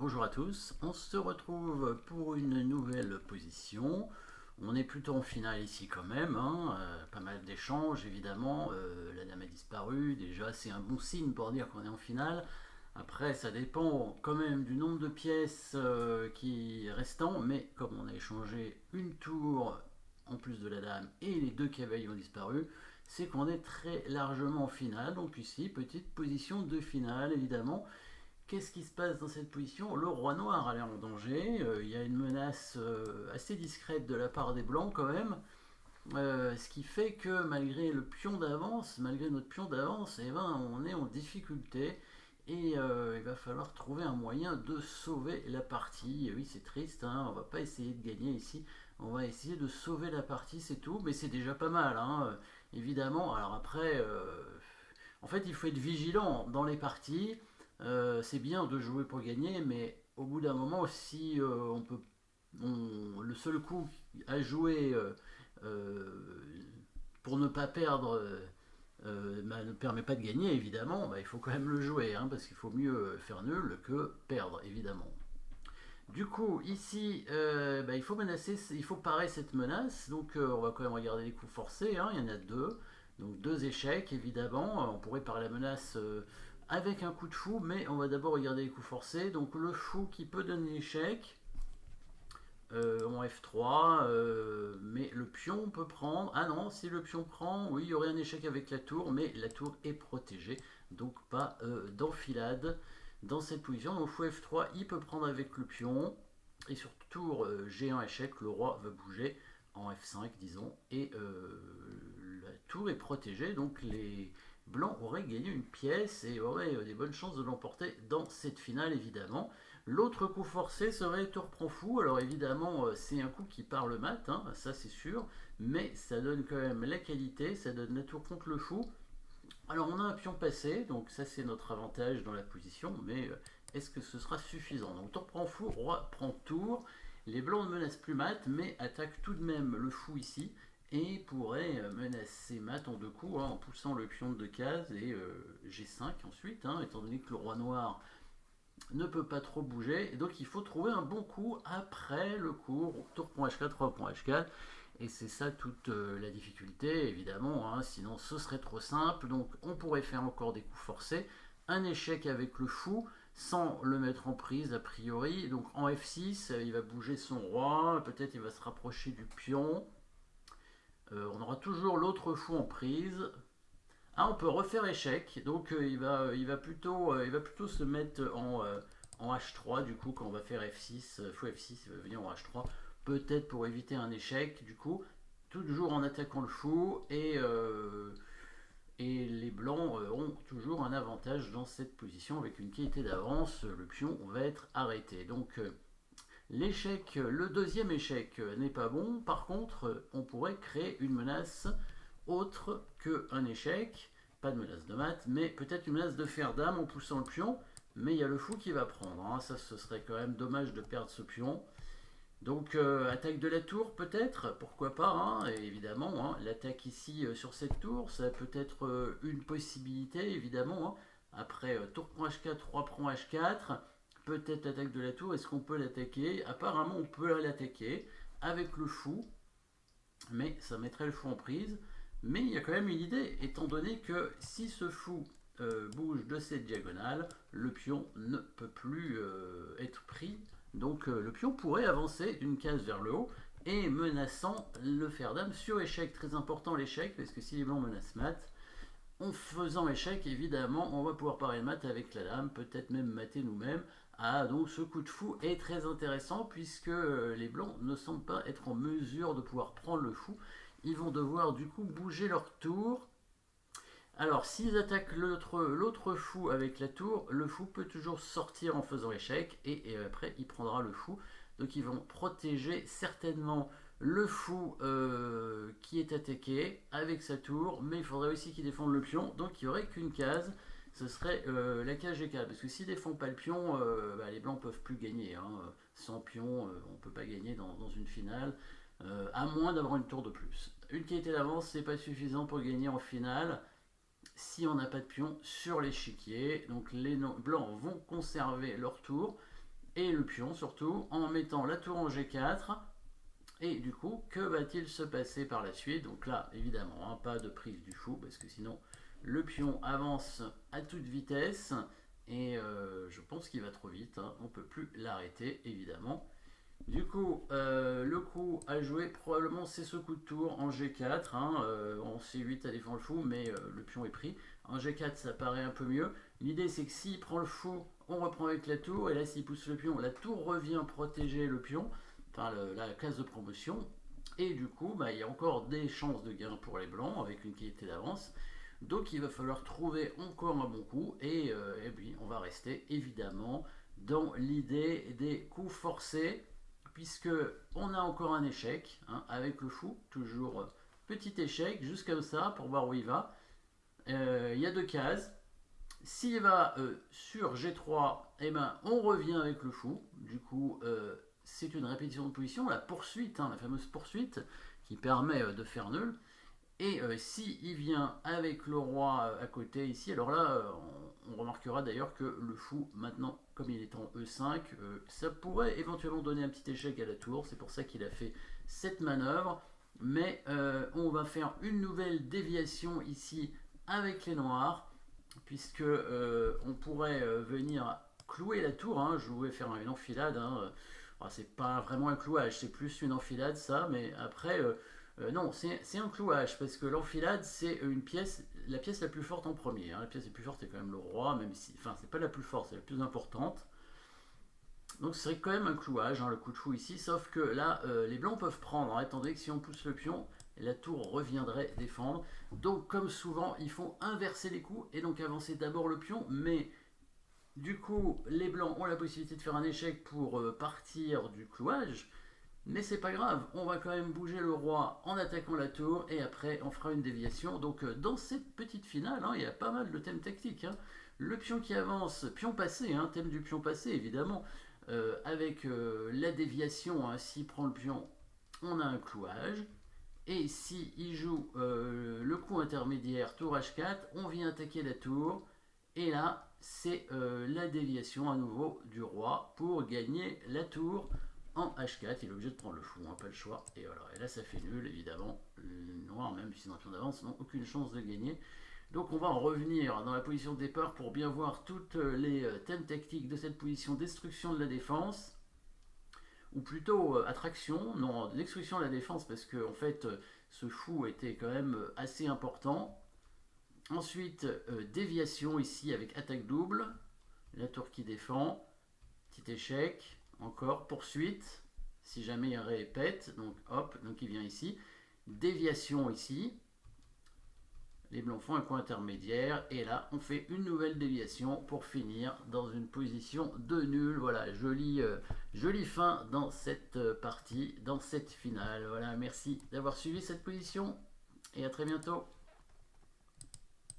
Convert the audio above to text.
bonjour à tous, on se retrouve pour une nouvelle position. On est plutôt en finale ici quand même, hein. Pas mal d'échanges évidemment. La dame a disparu, déjà c'est un bon signe pour dire qu'on est en finale. Après ça dépend quand même du nombre de pièces qui restant, mais comme on a échangé une tour en plus de la dame et les deux cavaliers ont disparu, c'est qu'on est très largement en finale. Donc ici, petite position de finale évidemment. Qu'est-ce qui se passe dans cette position? Le roi noir a l'air en danger. Il y a une menace assez discrète de la part des blancs quand même. Ce qui fait que malgré le pion d'avance, malgré notre pion d'avance, eh ben, on est en difficulté. Et il va falloir trouver un moyen de sauver la partie. Oui, c'est triste, hein, on va pas essayer de gagner ici. On va essayer de sauver la partie, c'est tout. Mais c'est déjà pas mal, hein, évidemment. Alors après, en fait, il faut être vigilant dans les parties. C'est bien de jouer pour gagner, mais au bout d'un moment, si on peut, le seul coup à jouer euh, pour ne pas perdre ne permet pas de gagner, évidemment, bah, il faut quand même le jouer, hein, parce qu'il faut mieux faire nul que perdre, évidemment. Du coup, ici, bah, il faut menacer, il faut parer cette menace. Donc, on va quand même regarder les coups forcés, hein. Il y en a deux. Donc, deux échecs, évidemment. On pourrait parer la menace avec un coup de fou, mais on va d'abord regarder les coups forcés. Donc, le fou qui peut donner l'échec en F3, mais le pion peut prendre. Ah non, si le pion prend, oui, il y aurait un échec avec la tour, mais la tour est protégée, donc pas d'enfilade dans cette position. Donc fou F3, il peut prendre avec le pion, et sur tour G1 échec, le roi va bouger en F5, disons, et la tour est protégée, donc les blancs auraient gagné une pièce et auraient des bonnes chances de l'emporter dans cette finale, évidemment. L'autre coup forcé serait tour prend fou. Alors évidemment, c'est un coup qui parle mat, hein, ça c'est sûr, mais ça donne quand même la qualité, ça donne la tour contre le fou. Alors on a un pion passé, donc ça c'est notre avantage dans la position, mais est-ce que ce sera suffisant? Donc tour prend fou, roi prend tour. Les blancs ne menacent plus mat, mais attaquent tout de même le fou ici et pourraient menacer mat en deux coups, hein, en poussant le pion de deux cases et G5 ensuite, hein, étant donné que le roi noir ne peut pas trop bouger. Et donc il faut trouver un bon coup après le cours. Tour point H4, 3 point H4. Et c'est ça toute la difficulté, évidemment. Hein, sinon ce serait trop simple. Donc on pourrait faire encore des coups forcés. Un échec avec le fou sans le mettre en prise a priori. Donc en F6, il va bouger son roi. Peut-être il va se rapprocher du pion. On aura toujours l'autre fou en prise. Ah, on peut refaire échec, donc il va plutôt se mettre en H3 du coup quand on va faire F6, fou F6, il va venir en H3, peut-être pour éviter un échec du coup, toujours en attaquant le fou et les blancs ont toujours un avantage dans cette position avec une qualité d'avance, le pion va être arrêté. Donc l'échec, le deuxième échec n'est pas bon, par contre on pourrait créer une menace autre qu'un échec, pas de menace de mat, mais peut-être une menace de fer dame en poussant le pion, mais il y a le fou qui va prendre, hein. Ça ce serait quand même dommage de perdre ce pion. Donc attaque de la tour peut-être, pourquoi pas, hein, évidemment, hein. L'attaque ici sur cette tour, ça peut être une possibilité évidemment, hein. Après tour prend H4, roi prend H4, peut-être l'attaque de la tour, est-ce qu'on peut l'attaquer? Apparemment on peut l'attaquer avec le fou, mais ça mettrait le fou en prise. Mais il y a quand même une idée, étant donné que si ce fou bouge de cette diagonale, le pion ne peut plus être pris. Donc le pion pourrait avancer d'une case vers le haut et menaçant le fer dame sur échec. Très important l'échec, parce que si les blancs menacent mat, en faisant échec, évidemment, on va pouvoir parer le mat avec la dame, peut-être même mater nous-mêmes. Ah, donc ce coup de fou est très intéressant puisque les blancs ne semblent pas être en mesure de pouvoir prendre le fou. Ils vont devoir du coup bouger leur tour. Alors, s'ils attaquent l'autre fou avec la tour, le fou peut toujours sortir en faisant échec et après il prendra le fou. Donc ils vont protéger certainement le fou qui est attaqué avec sa tour, mais il faudrait aussi qu'il défende le pion, donc il n'y aurait qu'une case, ce serait la case G4, parce que s'il ne défend pas le pion, bah, les blancs ne peuvent plus gagner, hein. Sans pion, on ne peut pas gagner dans une finale, à moins d'avoir une tour de plus. Une qualité d'avance, c'est pas suffisant pour gagner en finale si on n'a pas de pion sur l'échiquier. Donc les blancs vont conserver leur tour et le pion surtout, en mettant la tour en G4. Et du coup, que va-t-il se passer par la suite? Donc là, évidemment, hein, pas de prise du fou, parce que sinon, le pion avance à toute vitesse, et je pense qu'il va trop vite, hein, on ne peut plus l'arrêter, évidemment. Du coup, le coup à jouer, probablement, c'est ce coup de tour en G4, hein, en C8, ça défend le fou, mais le pion est pris. En G4, ça paraît un peu mieux. L'idée, c'est que s'il prend le fou, on reprend avec la tour, et là, s'il pousse le pion, la tour revient protéger le pion, enfin la case de promotion, et du coup, bah, il y a encore des chances de gain pour les blancs, avec une qualité d'avance. Donc il va falloir trouver encore un bon coup, et puis on va rester évidemment dans l'idée des coups forcés, puisque on a encore un échec, hein, avec le fou, toujours petit échec, juste comme ça, pour voir où il va. Il y a deux cases. S'il va sur G3, eh ben, on revient avec le fou. Du coup, c'est une répétition de position, la poursuite, hein, la fameuse poursuite, qui permet de faire nul. Et si il vient avec le roi à côté ici, alors là, on remarquera d'ailleurs que le fou, maintenant, comme il est en E5, ça pourrait éventuellement donner un petit échec à la tour. C'est pour ça qu'il a fait cette manœuvre. Mais on va faire une nouvelle déviation ici avec les noirs, puisque on pourrait venir clouer la tour, hein, jouer, faire une enfilade. Hein, c'est pas vraiment un clouage, c'est plus une enfilade ça, mais après... non, c'est un clouage, parce que l'enfilade, c'est une pièce, la pièce la plus forte en premier. Hein. La pièce la plus forte, c'est quand même le roi, même si. Enfin, c'est pas la plus forte, c'est la plus importante. Donc, ce serait quand même un clouage, hein, le coup de fou ici, sauf que là, les blancs peuvent prendre, hein, étant donné que si on pousse le pion, la tour reviendrait défendre. Donc, comme souvent, il faut inverser les coups et donc avancer d'abord le pion, mais. Du coup, les blancs ont la possibilité de faire un échec pour partir du clouage. Mais c'est pas grave, on va quand même bouger le roi en attaquant la tour et après on fera une déviation. Donc dans cette petite finale, hein, il y a pas mal de thèmes tactiques. Hein. Le pion qui avance, pion passé, hein, thème du pion passé évidemment, avec la déviation, hein, s'il prend le pion, on a un clouage. Et si il joue le coup intermédiaire, tour H4, on vient attaquer la tour. Et là, c'est la déviation à nouveau du roi pour gagner la tour en H4. Il est obligé de prendre le fou, hein, pas le choix. Et voilà, et là ça fait nul, évidemment. Les noirs, même s'ils ont un pion d'avance, n'ont aucune chance de gagner. Donc on va en revenir dans la position de départ pour bien voir toutes les thèmes tactiques de cette position, destruction de la défense. Ou plutôt attraction, non, destruction de la défense, parce que en fait, ce fou était quand même assez important. Ensuite, déviation ici avec attaque double, la tour qui défend, petit échec, encore poursuite, si jamais il répète, donc hop, donc il vient ici, déviation ici, les blancs font un coup intermédiaire, et là on fait une nouvelle déviation pour finir dans une position de nul. Voilà, jolie fin dans cette partie, dans cette finale. Voilà, merci d'avoir suivi cette position, et à très bientôt.